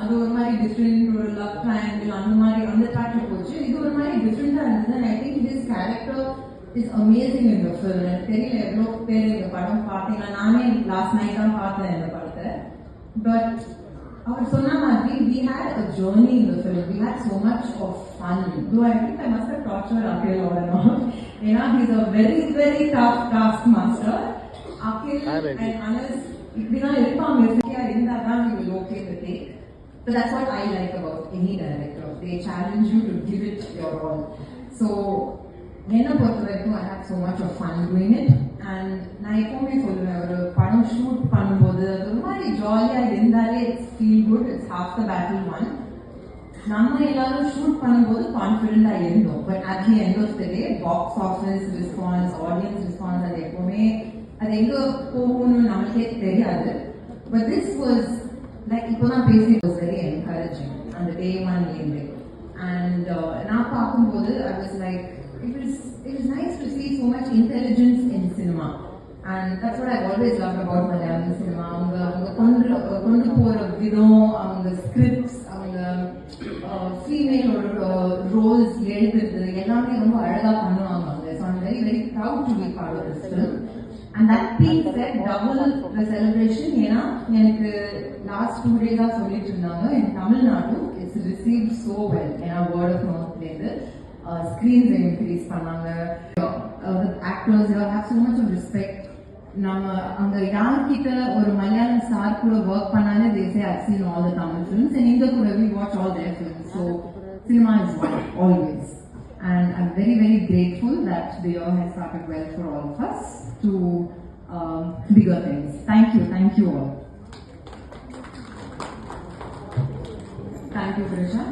அது ஒரு மாதிரி டிஃப்ரெண்ட் ஒரு லவ் ட்ரையாங்கிள் அந்த மாதிரி அந்த ட்ராக்ல போச்சு. இது ஒரு மாதிரி டிஃப்ரெண்டா இருந்தது. I think this character is amazing இந்த ஃபில்ம். எனக்கு தெரியல எவ்வளோ பேர் இந்த படம் பார்த்தீங்கன்னா, நானே லாஸ்ட் நைட் தான் பார்த்தேன் இந்த படத்தை. பட் அவர் சொன்ன மாதிரி we had a journey in the film. We had so much of fun. Though I think I must have tortured Akhil all along. He's a very, very tough taskmaster. Akhil and Anas, இப்படிதான் இருப்பாங்க. இருந்தால் தான் we will okay with it. So that's what I like about any director. They challenge you to give it your all. So என்ன பொறுத்த வரைக்கும் I had so much of fun doing it. And நான் எப்பவுமே சொல்லுவேன், ஒரு படம் shoot பண்ணும்போது அது ஒரு மாதிரி ஜாலியா இருந்தாலே it's feel good. It's half the battle won. நம்ம எல்லாரும் ஷூட் பண்ணும்போது கான்ஃபிடென்டா இருந்தோம். But at the end of the day box office response, audience response, அது எப்பவுமே அது எங்க போகும்னு நமக்கே தெரியாது. பட் திஸ் வாஸ் லைக் இப்போதான் பேசி வாஸ் வெரி என்கரேஜிங் அந்த டே ஒன் இருந்து. அண்ட் நான் பார்க்கும்போது I was like it was nice to see so much intelligence in cinema, and that's what I've always loved about Malayalam cinema. அவங்க கொண்டு போற விதம், அவங்க ஸ்கிரிப்ட்ஸ், அவங்க ஃபீமேலோட ரோல்ஸ் எழுதுறது எல்லாமே ரொம்ப அழகா பண்ணுவாங்க. So I'm very, very proud to be part of this film. And that being said, double the celebration. ஏன்னா எனக்கு லாஸ்ட் 2 days சொல்லிட்டு இருந்தாங்க, in Tamil Nadu it's received so well. ஏன்னா word of mouth லேருந்து screens increase பண்ணாங்க. Actors have so much of respect. நம்ம அங்க யார்கிட்ட ஒரு மலையாளம் ஸ்டார் கூட ஒர்க் பண்ணாலே they say I've seen all the Tamil films, and இங்க கூட we watch all their films. So cinema is one always, and I'm very, very grateful that the year has started well for all of us to bigger things. Thank you all. Thank you Prisha.